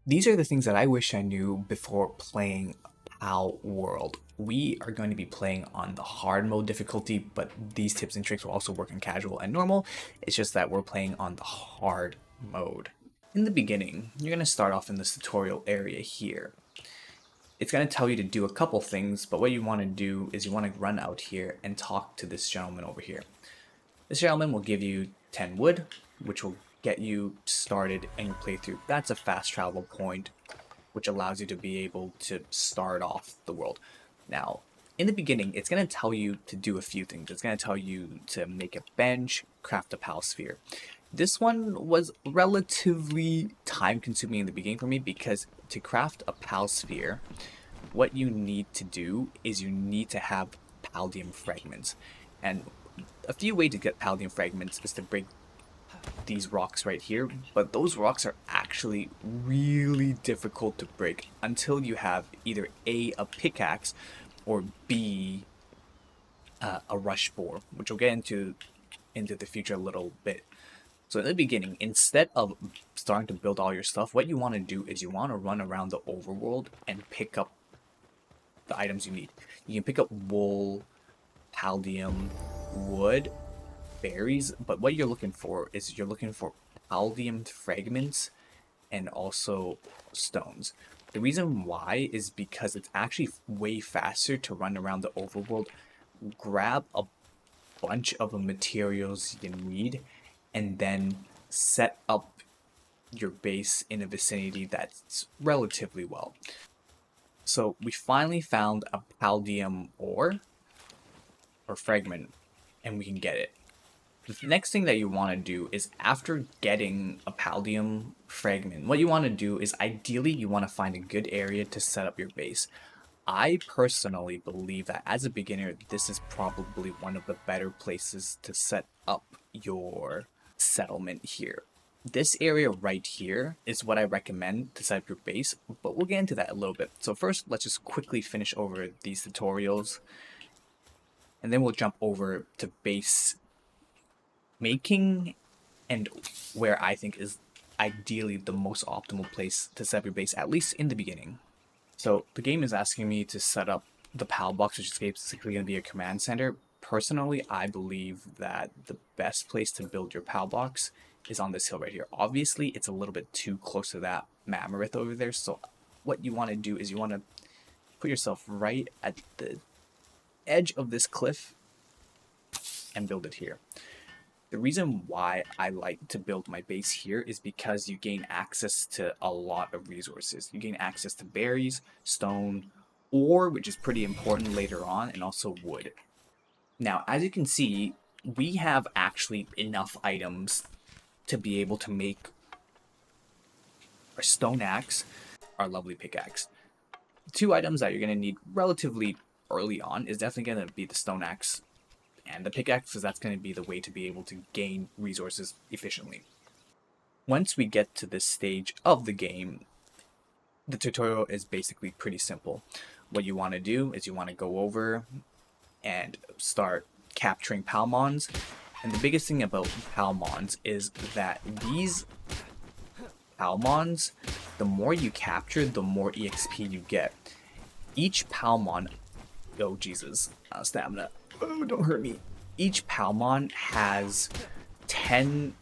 These are the things that I wish I knew before playing Palworld. We are going to be playing on the hard mode difficulty, but these tips and tricks will also work in casual and normal. It's just that we're playing on the hard mode. In the beginning, you're going to start off in this tutorial area here. It's going to tell you to do a couple things, but what you want to do is you want to run out here and talk to this gentleman over here. This gentleman will give you 10 wood, which will get you started in your playthrough. That's a fast travel point, which allows you to be able to start off the world. Now, in the beginning, it's going to tell you to do a few things. It's going to tell you to make a bench, craft a pal sphere. This one was relatively time consuming in the beginning for me because to craft a pal sphere, what you need to do is you need to have paldium fragments. And a few ways to get paldium fragments is to break these rocks right here, but those rocks are actually really difficult to break until you have either a pickaxe or B, a rush boar, which we'll get into the future a little bit. So in the beginning, instead of starting to build all your stuff, what you want to do is you want to run around the overworld and pick up the items you need. You can pick up wool, paldium, wood, berries, but what you're looking for is you're looking for paldium fragments and also stones. The reason why is because it's actually way faster to run around the overworld, grab a bunch of the materials you need, and then set up your base in a vicinity that's relatively well. So we finally found a paldium ore or fragment, and we can get it. The next thing that you want to do is after getting a paldium fragment, what you want to do is ideally you want to find a good area to set up your base. I personally believe that as a beginner, this is probably one of the better places to set up your settlement here. This area right here is what I recommend to set up your base, but we'll get into that a little bit. So first, let's just quickly finish over these tutorials, and then we'll jump over to base making and where I think is ideally the most optimal place to set up your base, at least in the beginning. So the game is asking me to set up the PAL box, which is basically going to be a command center. Personally, I believe that the best place to build your PAL box is on this hill right here. Obviously, it's a little bit too close to that mammoth over there, so what you want to do is you want to put yourself right at the edge of this cliff and build it here. The reason why I like to build my base here is because you gain access to a lot of resources. You gain access to berries, stone, ore, which is pretty important later on, and also wood. Now, as you can see, we have actually enough items to be able to make our stone axe, our lovely pickaxe. Two items that you're going to need relatively early on is definitely going to be the stone axe and the pickaxe, because that's going to be the way to be able to gain resources efficiently. Once we get to this stage of the game, the tutorial is basically pretty simple. What you want to do is you want to go over and start capturing palmons. And the biggest thing about palmons is that these palmons, the more you capture, the more EXP you get. Each palmon, oh Jesus, stamina. Oh, don't hurt me. Each palmon has 10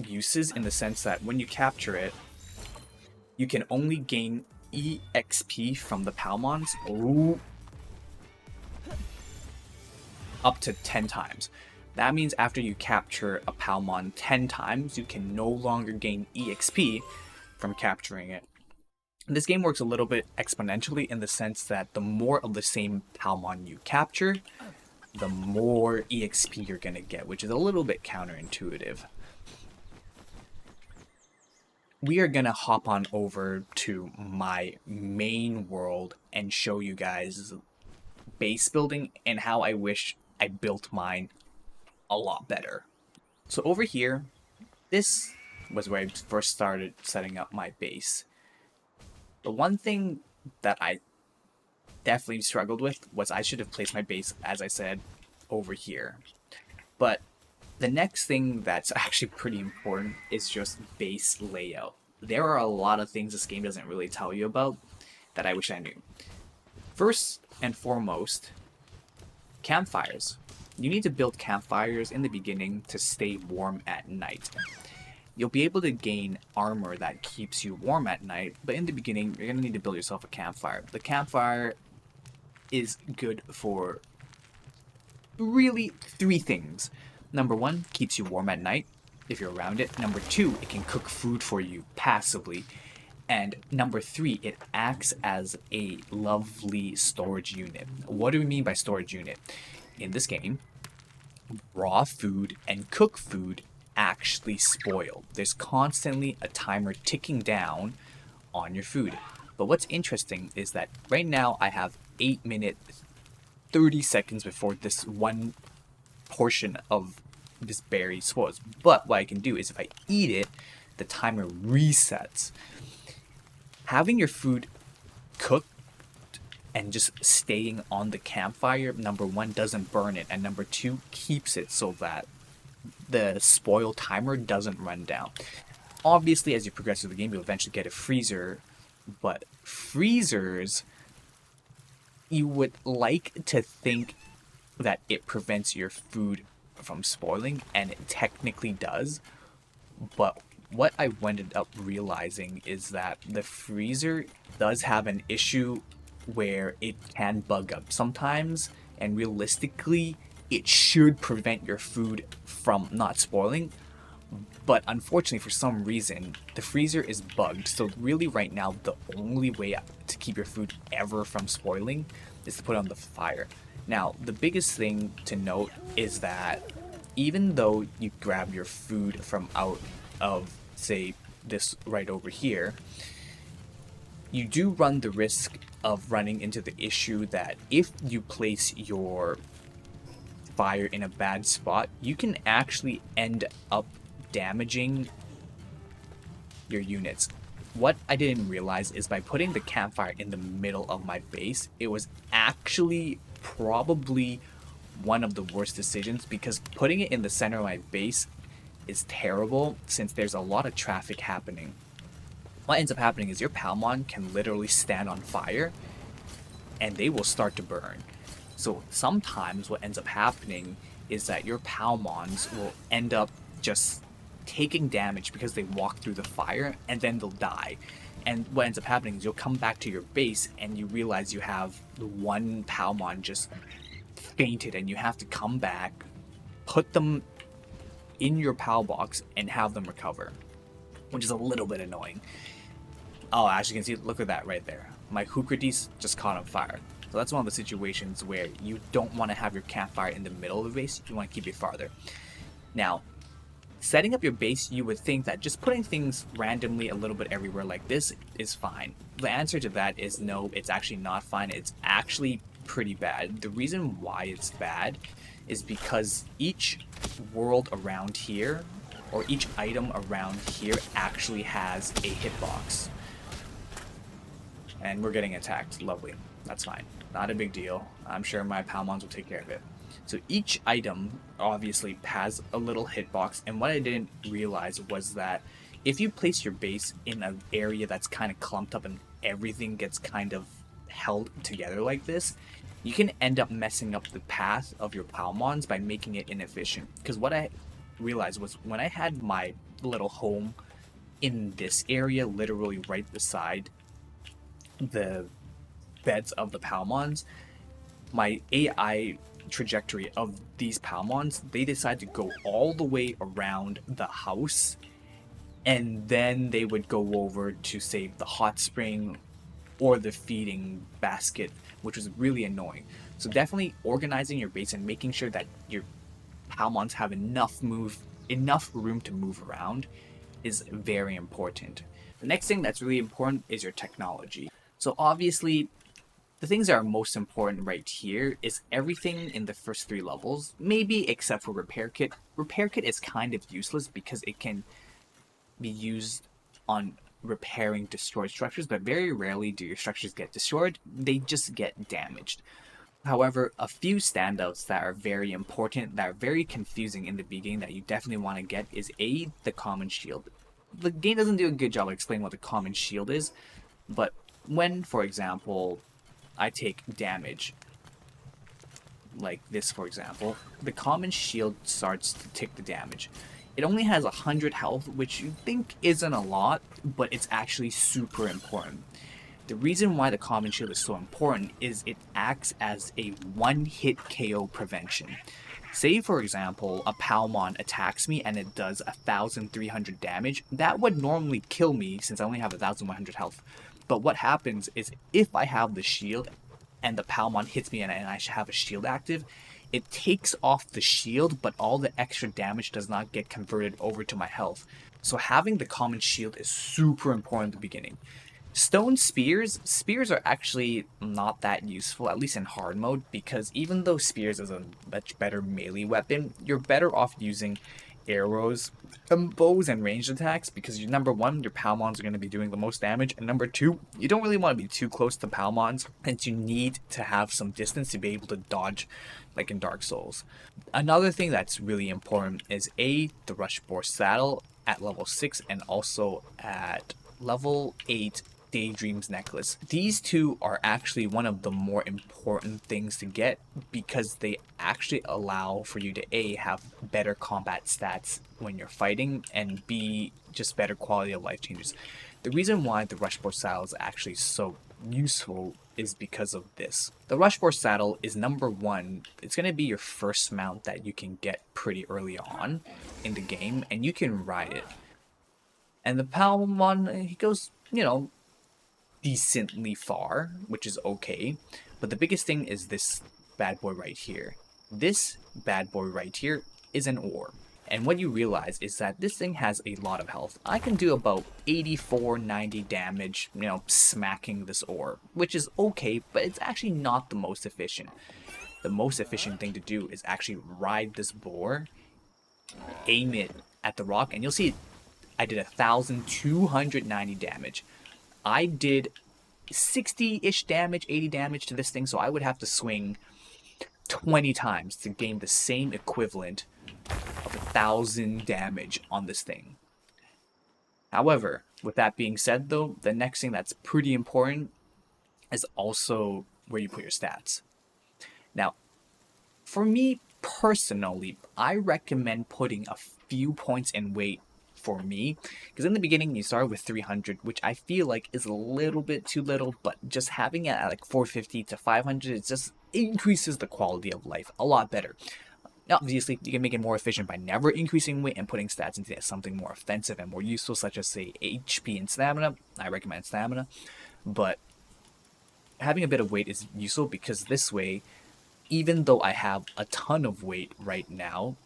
uses in the sense that when you capture it, you can only gain EXP from the palmons up to 10 times. That means after you capture a palmon 10 times, you can no longer gain EXP from capturing it. This game works a little bit exponentially in the sense that the more of the same palmon you capture, the more EXP you're going to get, which is a little bit counterintuitive. We are going to hop on over to my main world and show you guys base building and how I wish I built mine a lot better. So over here, this was where I first started setting up my base. The one thing that I definitely struggled with was I should have placed my base, as I said, over here. But the next thing that's actually pretty important is just base layout. there are a lot of things this game doesn't really tell you about that I wish I knew. First and foremost, campfires. You need to build campfires in the beginning to stay warm at night. You'll be able to gain armor that keeps you warm at night, but in the beginning, you're going to need to build yourself a campfire. The campfire is good for really 3 things. Number 1, keeps you warm at night if you're around it. Number 2, it can cook food for you passively. And number 3, it acts as a lovely storage unit. What do we mean by storage unit? In this game, raw food and cooked food actually spoil. There's constantly a timer ticking down on your food. But what's interesting is that right now I have 8 minutes 30 seconds before this one portion of this berry spoils. But what I can do is if I eat it, the timer resets. Having your food cooked and just staying on the campfire, number 1, doesn't burn it, and number 2, keeps it so that the spoil timer doesn't run down. Obviously, as you progress through the game, you'll eventually get a freezer, but freezers, you would like to think that it prevents your food from spoiling, and it technically does, but what I ended up realizing is that the freezer does have an issue where it can bug up sometimes, and realistically, it should prevent your food from not spoiling. But unfortunately, for some reason, the freezer is bugged. So really right now, the only way to keep your food ever from spoiling is to put it on the fire. Now, the biggest thing to note is that even though you grab your food from out of, say, this right over here, you do run the risk of running into the issue that if you place your fire in a bad spot, you can actually end up damaging your units. What I didn't realize is by putting the campfire in the middle of my base, it was actually probably one of the worst decisions, because putting it in the center of my base is terrible since there's a lot of traffic happening. What ends up happening is your Palmon can literally stand on fire and they will start to burn. So sometimes what ends up happening is that your Palmons will end up just taking damage because they walk through the fire, and then they'll die. And what ends up happening is you'll come back to your base and you realize you have one Palmon just fainted, and you have to come back, put them in your Pal box, and have them recover, which is a little bit annoying. Oh, as you can see, look at that right there. My Hucrates just caught on fire. So that's one of the situations where you don't want to have your campfire in the middle of the base. You want to keep it farther. Now, setting up your base, you would think that just putting things randomly a little bit everywhere like this is fine. The answer to that is no, it's actually not fine. It's actually pretty bad. The reason why it's bad is because each world around here, or each item around here, actually has a hitbox. And we're getting attacked. Lovely. That's fine. Not a big deal. I'm sure my Palmons will take care of it. So each item obviously has a little hitbox, and what I didn't realize was that if you place your base in an area that's kind of clumped up and everything gets kind of held together like this, you can end up messing up the path of your Palmons by making it inefficient. Because what I realized was when I had my little home in this area, literally right beside the beds of the Palmons, my AI trajectory of these Palmons, they decide to go all the way around the house, and then they would go over to save the hot spring or the feeding basket, which was really annoying. So definitely organizing your base and making sure that your Palmons have enough room to move around is very important. The next thing that's really important is your technology. So obviously, the things that are most important right here is everything in the first 3 levels, maybe except for Repair Kit. Repair Kit is kind of useless because it can be used on repairing destroyed structures, but very rarely do your structures get destroyed, they just get damaged. However, a few standouts that are very important, that are very confusing in the beginning that you definitely want to get is A, the Common Shield. the game doesn't do a good job of explaining what the common shield is, but when, for example, I take damage, like this for example, the common shield starts to take the damage. It only has 100 health, which you think isn't a lot, but it's actually super important. The reason why the common shield is so important is it acts as a one-hit KO prevention. Say, for example, a Palmon attacks me and it does 1,300 damage. That would normally kill me since I only have 1,100 health. But what happens is if I have the shield and the Palmon hits me and I have a shield active, it takes off the shield, but all the extra damage does not get converted over to my health. So having the common shield is super important at the beginning. Stone spears are actually not that useful, at least in hard mode, because even though spears is a much better melee weapon, you're better off using arrows, bows, and ranged attacks, because number one, your Palmons are going to be doing the most damage, and number two, you don't really want to be too close to Palmons, and you need to have some distance to be able to dodge, like in Dark Souls. Another thing that's really important is the Rushboar saddle at level 6 and also at level 8 Daydream's necklace. These two are actually one of the more important things to get because they actually allow for you to A, have better combat stats when you're fighting, and B, just better quality of life changes. The reason why the Rushboar saddle is actually so useful is because of this. The Rushboar saddle is number one. It's going to be your first mount that you can get pretty early on in the game, and you can ride it. And the Palmon, he goes, decently far, which is okay. But the biggest thing is this bad boy right here. This bad boy right here is an ore. And what you realize is that this thing has a lot of health. I can do about 84, 90 damage, smacking this ore, which is okay, but it's actually not the most efficient. The most efficient thing to do is actually ride this boar, aim it at the rock, and you'll see I did 1,290 damage. I did 60-ish damage, 80 damage to this thing, so I would have to swing 20 times to gain the same equivalent of 1,000 damage on this thing. However, with that being said though, the next thing that's pretty important is also where you put your stats. Now, for me personally, I recommend putting a few points in weight for me, because in the beginning you start with 300, which I feel like is a little bit too little, but just having it at like 450 to 500, it just increases the quality of life a lot better. Now, obviously, you can make it more efficient by never increasing weight and putting stats into something more offensive and more useful, such as, say, HP and stamina. I recommend stamina, but having a bit of weight is useful because this way, even though I have a ton of weight right now,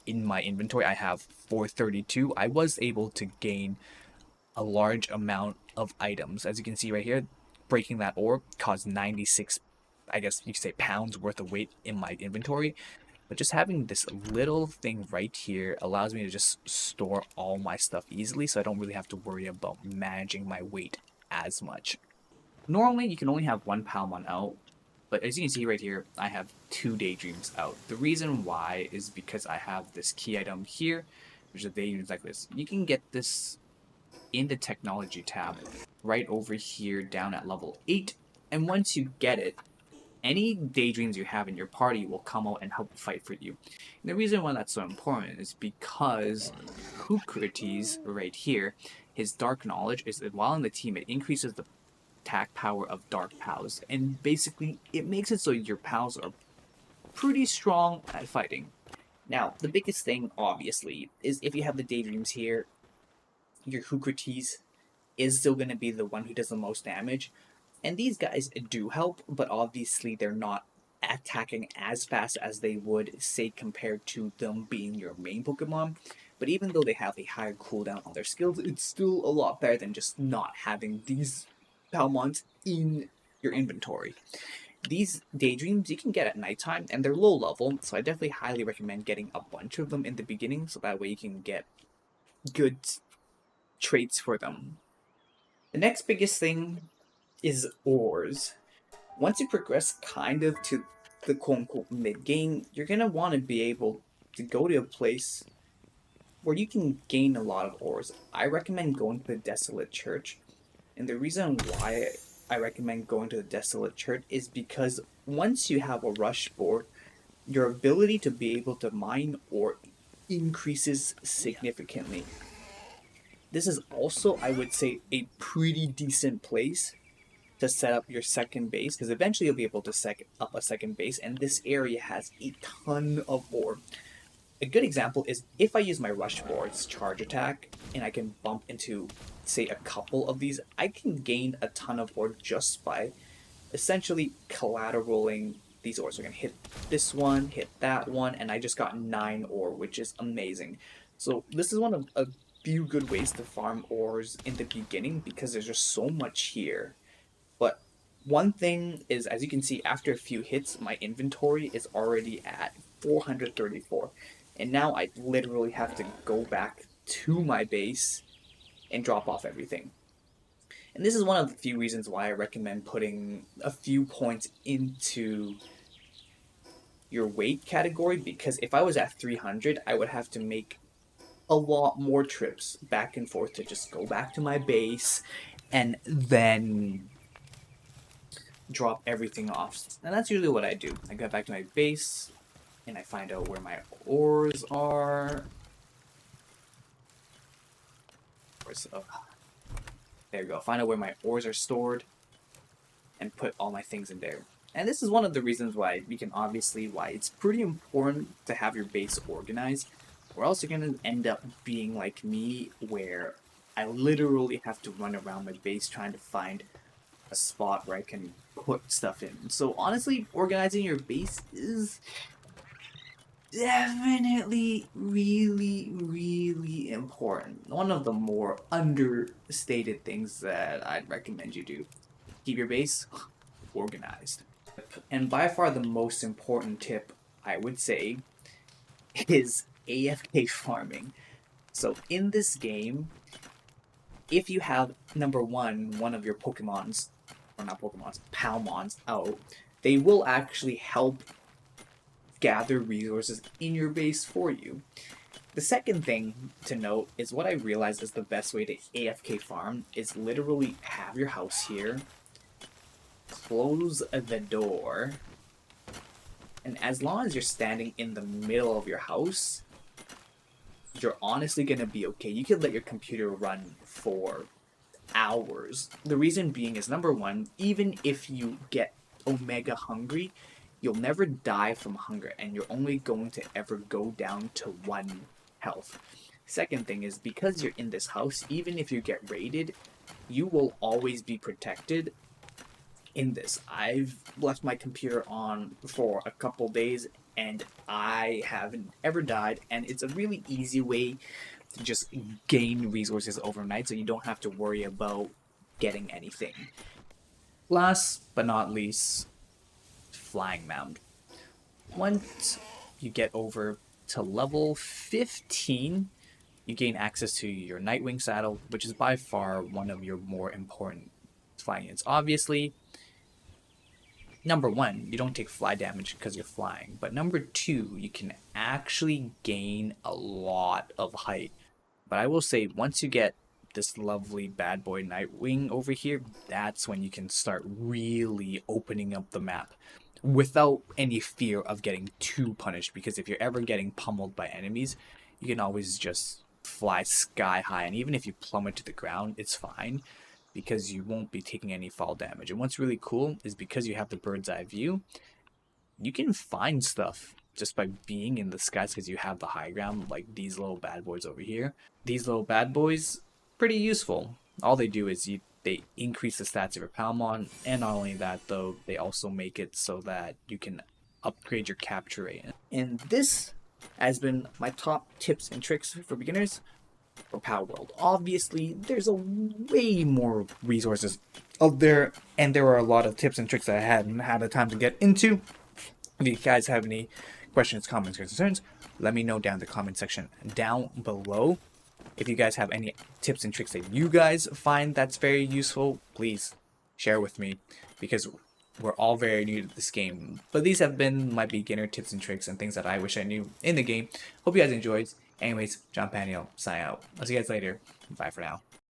in my inventory I have 432, I was able to gain a large amount of items. As you can see right here, breaking that ore caused 96, I guess you could say, pounds worth of weight in my inventory. But just having this little thing right here allows me to just store all my stuff easily, so I don't really have to worry about managing my weight as much. Normally you can only have one Palmon out, but as you can see right here, I have 2 Daydreams out. The reason why is because I have this key item here, which is a Daydreams necklace. You can get this in the technology tab, right over here down at level 8. And once you get it, any Daydreams you have in your party will come out and help fight for you. And the reason why that's so important is because Hippocrates right here, his Dark Knowledge is that while in the team, it increases the attack power of dark pals, and basically it makes it so your pals are pretty strong at fighting. Now, the biggest thing, obviously, is if you have the Daydreams here, your Hippocrates is still going to be the one who does the most damage, and these guys do help, but obviously they're not attacking as fast as they would, say, compared to them being your main Pokemon. But even though they have a higher cooldown on their skills, it's still a lot better than just not having these Palmons in your inventory. These Daydreams you can get at nighttime, and they're low level, so I definitely highly recommend getting a bunch of them in the beginning, so that way you can get good traits for them. The next biggest thing is ores. Once you progress kind of to the quote-unquote mid-game, you're going to want to be able to go to a place where you can gain a lot of ores, I recommend going to the Desolate Church. And the reason why I recommend going to the Desolate Church is because once you have a rush board, your ability to be able to mine ore increases significantly. This is also, I would say, a pretty decent place to set up your second base, because eventually you'll be able to set up a second base, and this area has a ton of ore. A good example is if I use my rush board's charge attack and I can bump into, say, a couple of these, I can gain a ton of ore just by essentially collateraling these ores. So I can hit this one, hit that one, and I just got 9 ore, which is amazing. So this is one of a few good ways to farm ores in the beginning because there's just so much here. But one thing is, as you can see, after a few hits, my inventory is already at 434. And now I literally have to go back to my base and drop off everything. And this is one of the few reasons why I recommend putting a few points into your weight category, because if I was at 300, I would have to make a lot more trips back and forth to just go back to my base and then drop everything off. And that's usually what I do. I go back to my base and I find out where my ores are. There you go. Find out where my ores are stored and put all my things in there. And this is one of the reasons why it's pretty important to have your base organized, or else you're going to end up being like me, where I literally have to run around my base trying to find a spot where I can put stuff in. So honestly, organizing your base is definitely really important. One of the more understated things that I'd recommend you do. Keep your base organized. And by far the most important tip, I would say, is AFK farming. So in this game, if you have one of your Pokemons, or not Pokemons, Palmons out, they will actually help gather resources in your base for you. The second thing to note is what I realized is the best way to AFK farm is literally have your house here, close the door, and as long as you're standing in the middle of your house, you're honestly gonna be okay. You can let your computer run for hours. The reason being is, number one, even if you get omega hungry, you'll never die from hunger, and you're only going to ever go down to 1 health. Second thing is, because you're in this house, even if you get raided, you will always be protected in this. I've left my computer on for a couple days and I haven't ever died, and it's a really easy way to just gain resources overnight so you don't have to worry about getting anything. Last but not least, flying mound. Once you get over to level 15, you gain access to your Nightwing saddle, which is by far one of your more important flying units. Obviously, number one, you don't take fly damage because you're flying, but number two, you can actually gain a lot of height. But I will say, once you get this lovely bad boy Nightwing over here, that's when you can start really opening up the map without any fear of getting too punished, because if you're ever getting pummeled by enemies, you can always just fly sky high, and even if you plummet to the ground, it's fine because you won't be taking any fall damage. And what's really cool is, because you have the bird's eye view, you can find stuff just by being in the skies because you have the high ground, like these little bad boys over here. These little bad boys, pretty useful. All they do is they increase the stats of your Palmon, and not only that though, they also make it so that you can upgrade your capture rate. And this has been my top tips and tricks for beginners for Palworld. Obviously, there's a way more resources out there, and there are a lot of tips and tricks that I hadn't had the time to get into. If you guys have any questions, comments, or concerns, let me know down in the comment section down below. If you guys have any tips and tricks that you guys find that's very useful, please share with me, because we're all very new to this game. But these have been my beginner tips and tricks and things that I wish I knew in the game. Hope you guys enjoyed. Anyways, John Panio, sign out. I'll see you guys later. Bye for now.